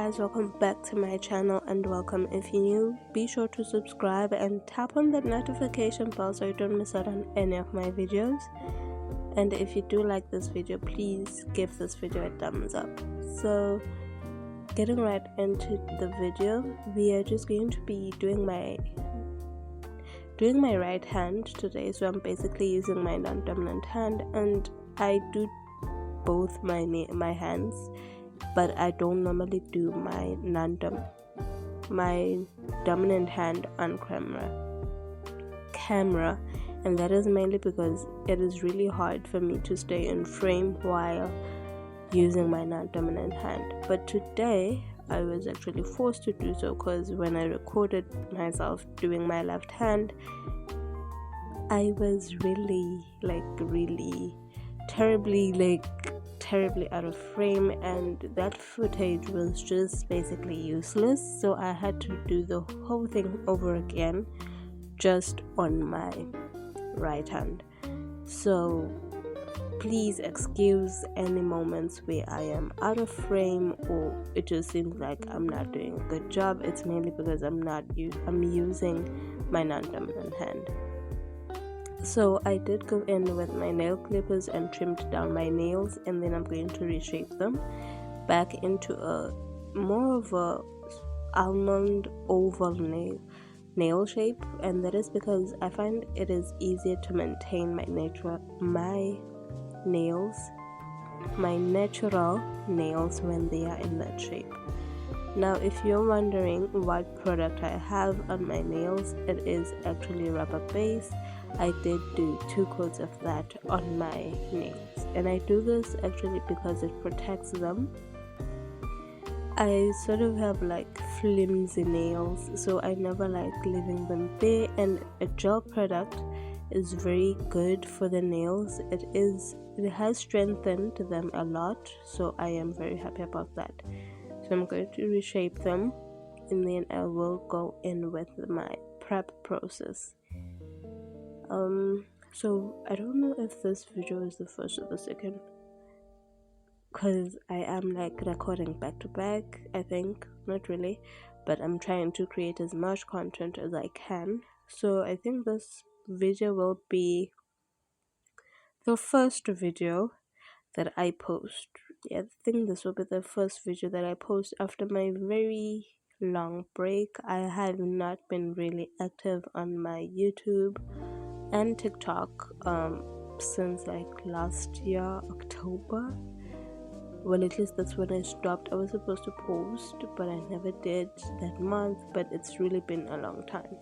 guys, welcome back to my channel, and welcome if you're new. Be sure to subscribe and tap on that notification bell so you don't miss out on any of my videos. And if you do like this video, please give this video a thumbs up. So getting right into the video, we are just going to be doing my right hand today. So I'm basically using my non-dominant hand, and I do both my hands, but I don't normally do my dominant hand on camera, and that is mainly because it is really hard for me to stay in frame while using my non-dominant hand. But today I was actually forced to do so, because when I recorded myself doing my left hand, I was really terribly out of frame, and that footage was just basically useless. So I had to do the whole thing over again just on my right hand. So please excuse any moments where I am out of frame or it just seems like I'm not doing a good job. It's mainly because I'm using my non-dominant hand. So I did go in with my nail clippers and trimmed down my nails, and then I'm going to reshape them back into a more of a almond oval nail shape, and that is because I find it is easier to maintain my natural nails when they are in that shape. Now, if you're wondering what product I have on my nails, it is actually rubber base. I did do 2 coats of that on my nails, and I do this actually because it protects them. I sort of have flimsy nails, so I never like leaving them bare, and a gel product is very good for the nails. It has strengthened them a lot, so I am very happy about that. So I'm going to reshape them, and then I will go in with my prep process. So I don't know if this video is the first or the second, because I am recording back to back. I think not really, but I'm trying to create as much content as I can. So I think this video will be the first video that I post. I think this will be the first video that I post after my very long break. I have not been really active on my YouTube and TikTok since last year, October. Well, at least that's when I stopped. I was supposed to post, but I never did that month. But it's really been a long time.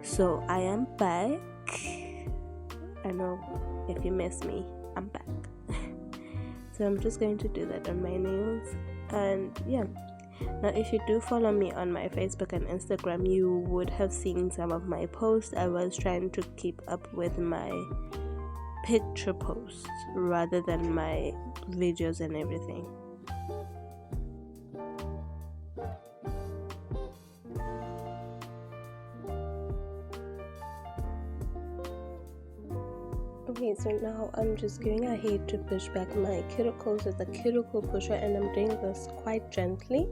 So I am back. I know if you miss me, I'm back. So I'm just going to do that on my nails, and yeah. Now, if you do follow me on my Facebook and Instagram, you would have seen some of my posts. I was trying to keep up with my picture posts rather than my videos and everything. Okay, so now I'm just going ahead to push back my cuticles with the cuticle pusher, and I'm doing this quite gently.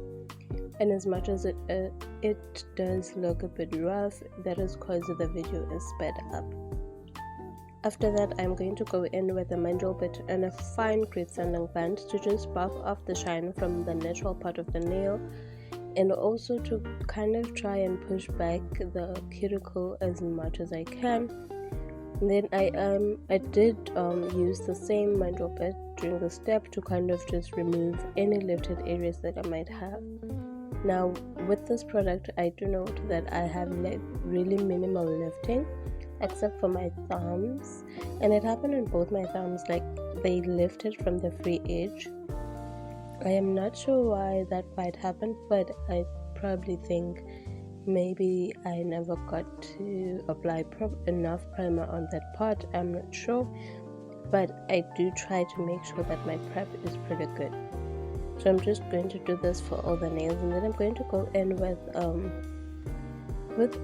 And as much as it does look a bit rough, that is because the video is sped up. After that, I'm going to go in with a mandrel bit and a fine grit sanding band to just buff off the shine from the natural part of the nail, and also to kind of try and push back the cuticle as much as I can. And then I did use the same mandrel bit during the step to kind of just remove any lifted areas that I might have. Now, with this product, I do note that I have really minimal lifting, except for my thumbs, and it happened on both my thumbs. They lifted from the free edge. I am not sure why that might happen, but I probably think maybe I never got to apply enough primer on that part. I'm not sure, but I do try to make sure that my prep is pretty good. So I'm just going to do this for all the nails, and then I'm going to go in with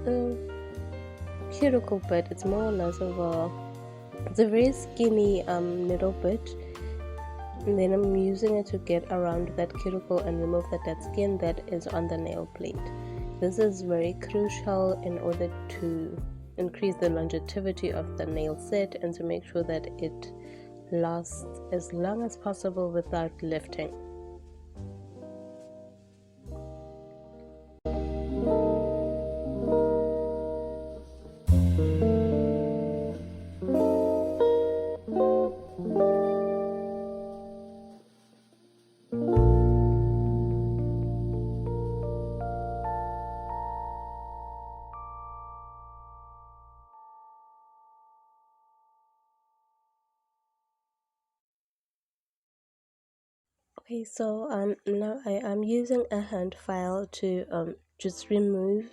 a cuticle bit. It's more or less of it's a very skinny needle bit, and then I'm using it to get around that cuticle and remove the dead skin that is on the nail plate. This is very crucial in order to increase the longevity of the nail set and to make sure that it lasts as long as possible without lifting. Okay, so now I am using a hand file to just remove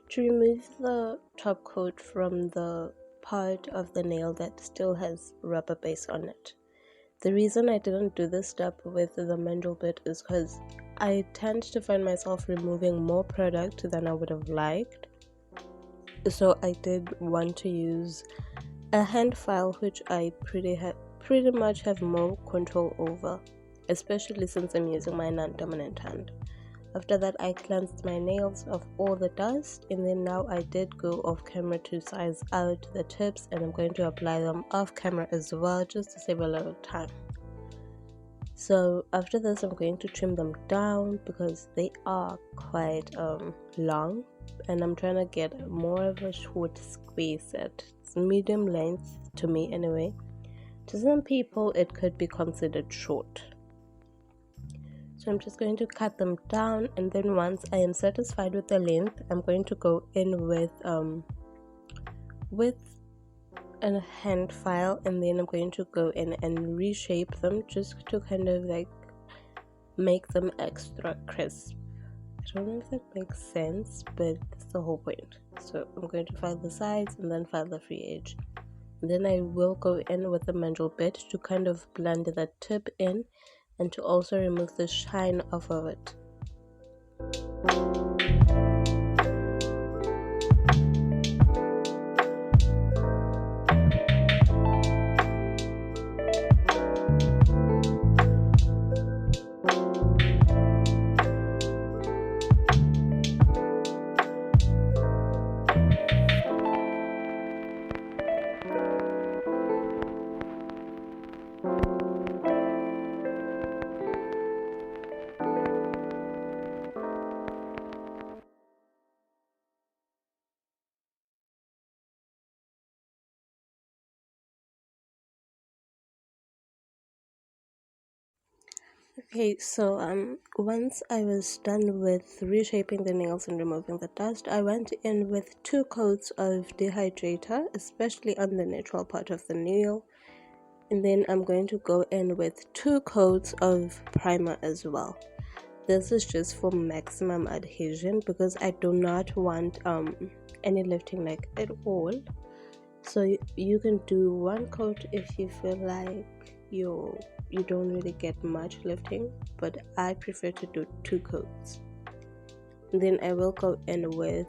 the top coat from the part of the nail that still has rubber base on it. The reason I didn't do this step with the mandrel bit is because I tend to find myself removing more product than I would have liked. So I did want to use a hand file, which I pretty much have more control over, especially since I'm using my non-dominant hand. After that, I cleansed my nails of all the dust, and then now I did go off camera to size out the tips, and I'm going to apply them off camera as well, just to save a lot of time. So after this, I'm going to trim them down because they are quite long, and I'm trying to get more of a short square set. It's medium length to me anyway. To some people it could be considered short. So I'm just going to cut them down, and then once I am satisfied with the length, I'm going to go in with a hand file, and then I'm going to go in and reshape them just to kind of like make them extra crisp. I don't know if that makes sense, but that's the whole point. So I'm going to file the sides and then file the free edge. And then I will go in with the mandrel bit to kind of blend the tip in and to also remove the shine off of it. Okay, so once I was done with reshaping the nails and removing the dust, I went in with 2 coats of dehydrator, especially on the natural part of the nail, and then I'm going to go in with 2 coats of primer as well. This is just for maximum adhesion because I do not want any lifting like at all. So you can do 1 coat if you feel like you don't really get much lifting, but I prefer to do 2 coats. And then I will go in with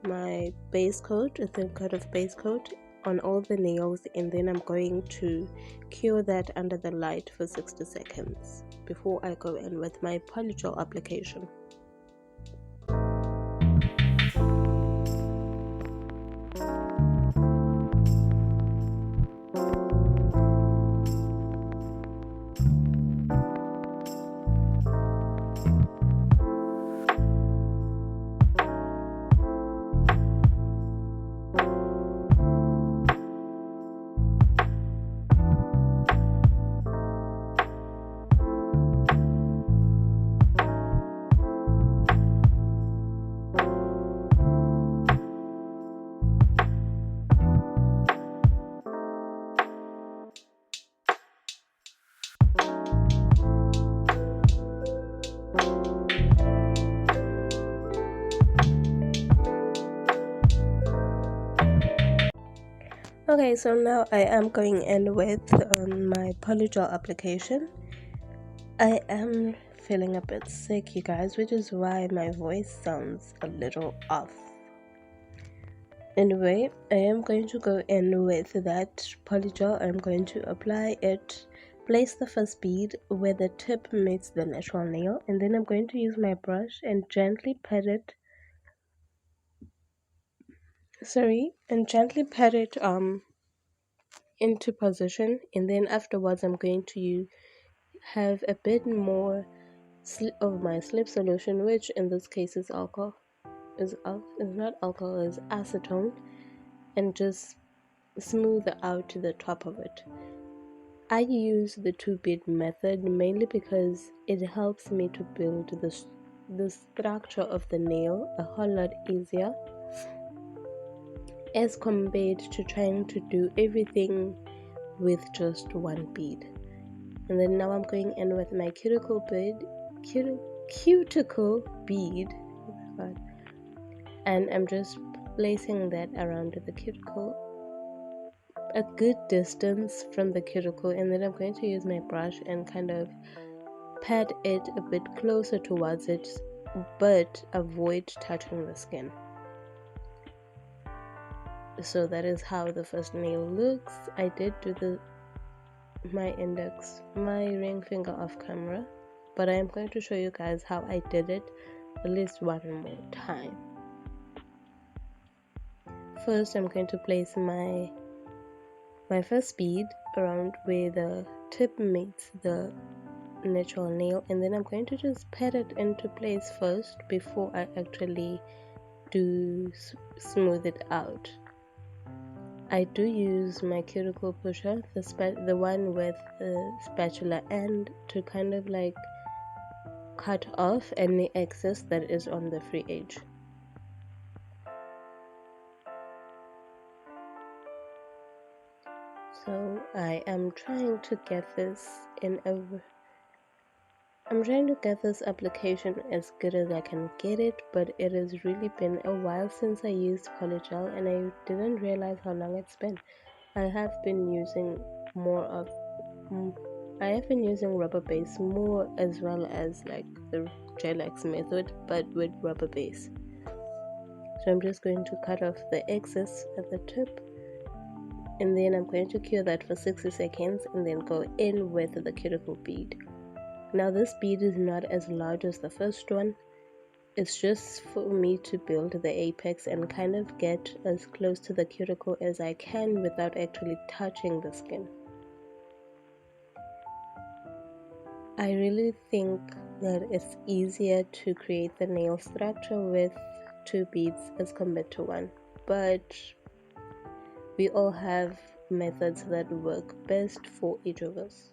my base coat, a thin coat of base coat on all the nails, and then I'm going to cure that under the light for 60 seconds before I go in with my polygel application. Okay, so now I am going in with my polygel application. I am feeling a bit sick, you guys, which is why my voice sounds a little off. Anyway, I am going to go in with that polygel. I'm going to apply it place the first bead where the tip meets the natural nail, and then I'm going to use my brush and gently pat it into position. And then afterwards I'm going to have a bit more of my slip solution, which in this case is not alcohol, is acetone, and just smooth out the top of it. I use the 2-bead method mainly because it helps me to build the structure of the nail a whole lot easier as compared to trying to do everything with just 1 bead. And then now I'm going in with my cuticle bead, and I'm just placing that around the cuticle, a good distance from the cuticle, and then I'm going to use my brush and kind of pat it a bit closer towards it, but avoid touching the skin. So that is how the first nail looks. I did do my ring finger off camera, but I am going to show you guys how I did it at least one more time. First, I'm going to place my first bead around where the tip meets the natural nail, and then I'm going to just pat it into place first before I actually do smooth it out. I do use my cuticle pusher, the one with the spatula end, to kind of like cut off any excess that is on the free edge. So I am trying to get this application as good as I can get it, but it has really been a while since I used Polygel, and I didn't realize how long it's been. I have been using rubber base more, as well as like the gel-X method, but with rubber base. So I'm just going to cut off the excess at the tip, and then I'm going to cure that for 60 seconds and then go in with the cuticle bead. Now this bead is not as large as the first one. It's just for me to build the apex and kind of get as close to the cuticle as I can without actually touching the skin. I really think that it's easier to create the nail structure with 2 beads as compared to 1, but we all have methods that work best for each of us.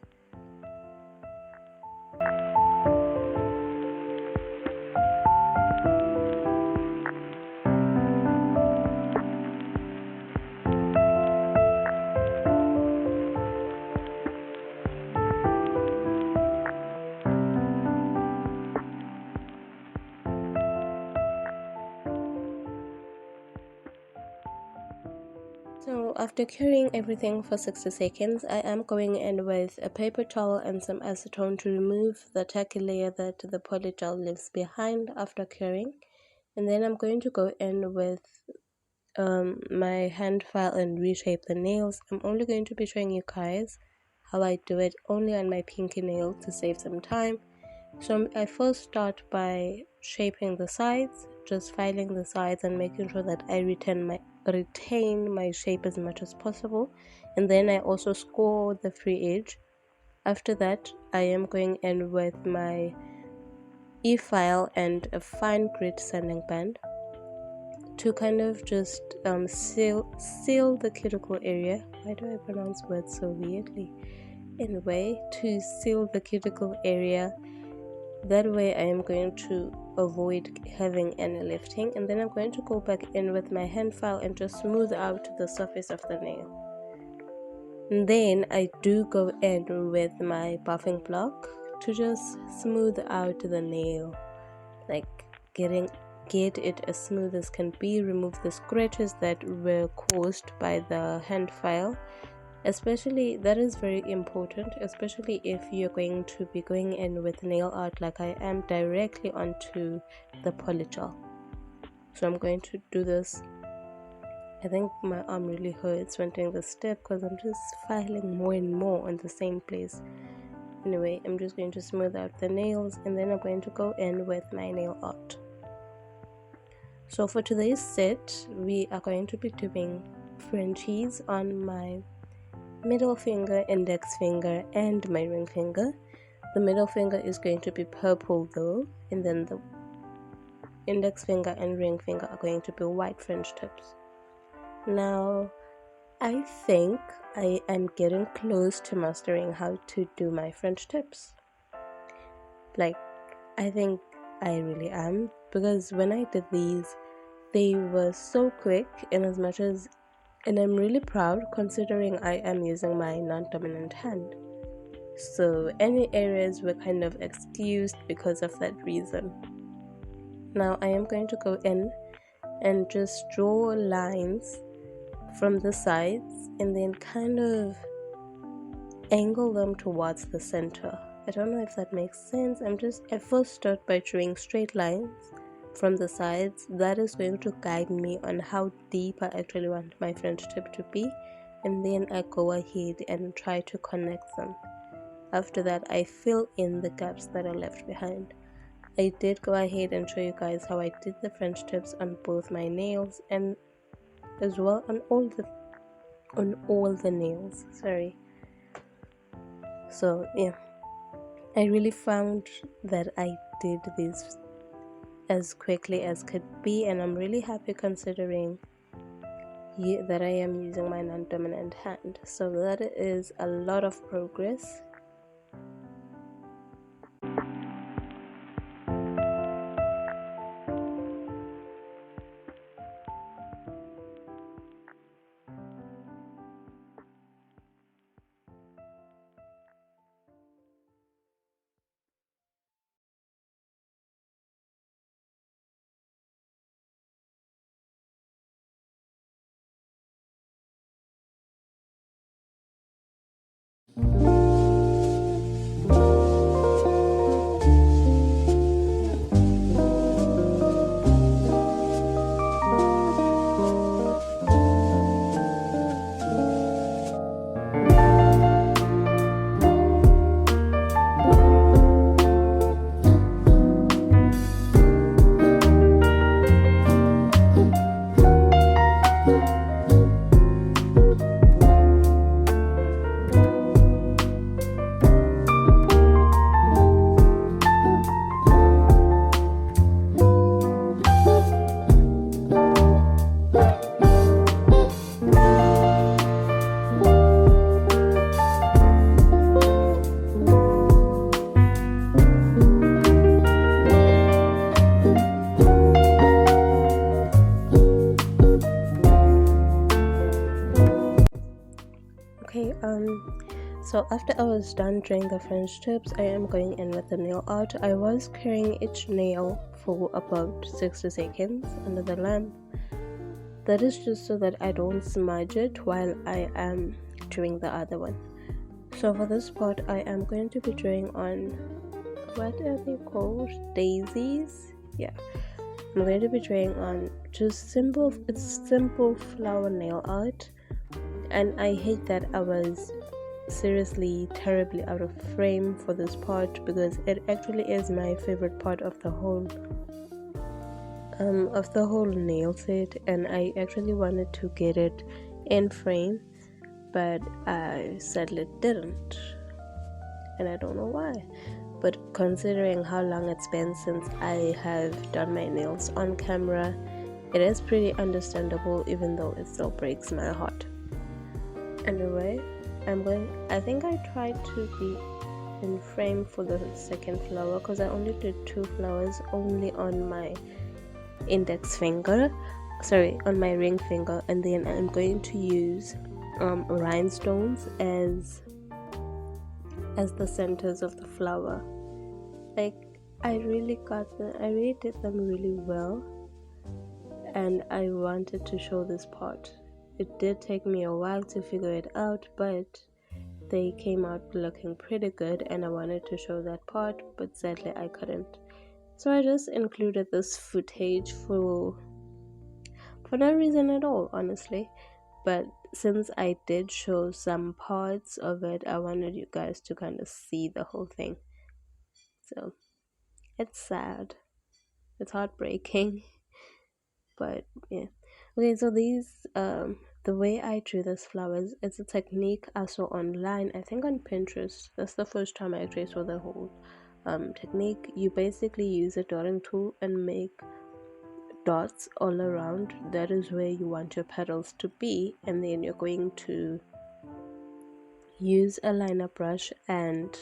So after curing everything for 60 seconds, I am going in with a paper towel and some acetone to remove the tacky layer that the polygel leaves behind after curing. And then I'm going to go in with my hand file and reshape the nails. I'm only going to be showing you guys how I do it only on my pinky nail to save some time. So I first start by shaping the sides, just filing the sides and making sure that I retain my shape as much as possible, and then I also score the free edge. After that, I am going in with my e-file and a fine grit sanding band to kind of just seal the cuticle area. Why do I pronounce words so weirdly? Anyway, to seal the cuticle area. That way I am going to avoid having any lifting, and then I'm going to go back in with my hand file and just smooth out the surface of the nail. And then I do go in with my buffing block to just smooth out the nail, like get it as smooth as can be, remove the scratches that were caused by the hand file. Especially, that is very important, especially if you're going to be going in with nail art like I am directly onto the polygel. So I'm going to do this I think my arm really hurts when doing this step because I'm just filing more and more on the same place. Anyway, I'm just going to smooth out the nails and then I'm going to go in with my nail art. So for today's set, we are going to be doing Frenchies on my middle finger, index finger, and my ring finger. The middle finger is going to be purple though, and then the index finger and ring finger are going to be white French tips. Now, I think I am getting close to mastering how to do my French tips. Like, I think I really am, because when I did these, they were so quick and I'm really proud considering I am using my non-dominant hand. So any errors were kind of excused because of that reason. Now I am going to go in and just draw lines from the sides and then kind of angle them towards the center. I don't know if that makes sense. I first start by drawing straight lines from the sides. That is going to guide me on how deep I actually want my French tip to be, and then I go ahead and try to connect them. After that, I fill in the gaps that are left behind. I did go ahead and show you guys how I did the French tips on both my nails and as well on all the nails. Sorry. So yeah, I really found that I did this as quickly as could be, and I'm really happy considering that I am using my non-dominant hand. So that is a lot of progress. So after I was done drawing the French tips, I am going in with the nail art. I was carrying each nail for about 60 seconds under the lamp. That is just so that I don't smudge it while I am doing the other one. So for this part, I am going to be drawing on, what are they called? Daisies? Yeah. I'm going to be drawing on just simple flower nail art. And I hate that I was seriously terribly out of frame for this part, because it actually is my favorite part of the whole nail set, and I actually wanted to get it in frame, but I sadly didn't, and I don't know why. But considering how long it's been since I have done my nails on camera, it is pretty understandable, even though it still breaks my heart. Anyway, I think I tried to be in frame for the second flower, because I only did 2 flowers only on my on my ring finger, and then I'm going to use rhinestones as the centers of the flower. Like, I really did them really well, and I wanted to show this part. It did take me a while to figure it out, but they came out looking pretty good, and I wanted to show that part, but sadly I couldn't. So I just included this footage for for no reason at all, honestly. But since I did show some parts of it, I wanted you guys to kind of see the whole thing. So it's sad, it's heartbreaking, but yeah. Okay, so these the way I drew these flowers, it's a technique I saw online, I think on Pinterest. That's the first time I actually saw the whole technique. You basically use a dotting tool and make dots all around. That is where you want your petals to be, and then you're going to use a liner brush and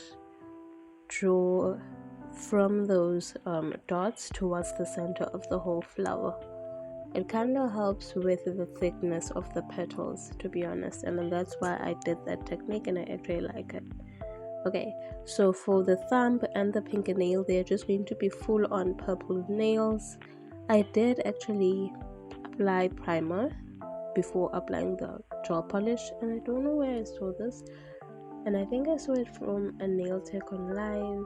draw from those dots towards the center of the whole flower. It kind of helps with the thickness of the petals, to be honest, and that's why I did that technique and I actually like it. Okay, so for the thumb and the pinky nail, they're just going to be full on purple nails. I did actually apply primer before applying the gel polish, and I don't know where I saw this, and I think I saw it from a nail tech online.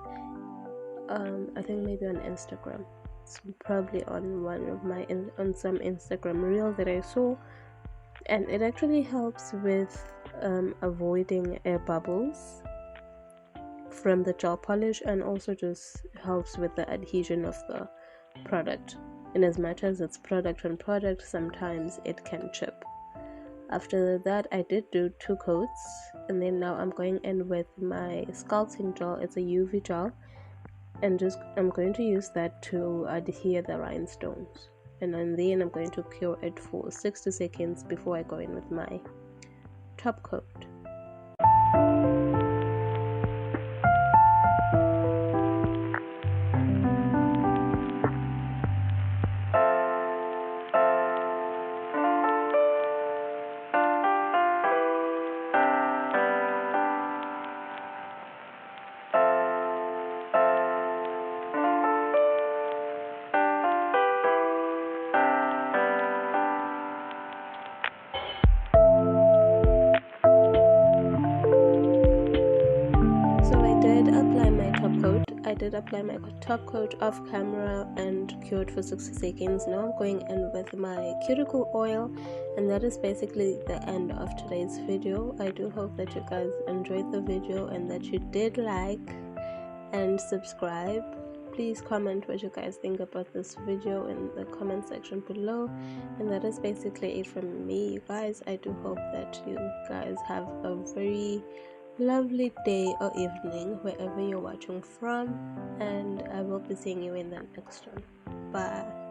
I think maybe on Instagram. It's probably on one of my on some Instagram reel that I saw, and it actually helps with avoiding air bubbles from the gel polish, and also just helps with the adhesion of the product. In as much as it's product on product, sometimes it can chip. After that, I did do 2 coats, and then now I'm going in with my sculpting gel. It's a UV gel, and I'm going to use that to adhere the rhinestones, and then I'm going to cure it for 60 seconds before I go in with my top coat. I did apply my top coat off camera and cured for 60 seconds. Now I'm going in with my cuticle oil, and that is basically the end of today's video. I do hope that you guys enjoyed the video and that you did like and subscribe. Please comment what you guys think about this video in the comment section below, and that is basically it from me, you guys. I do hope that you guys have a very lovely day or evening wherever you're watching from, and I will be seeing you in the next one. Bye.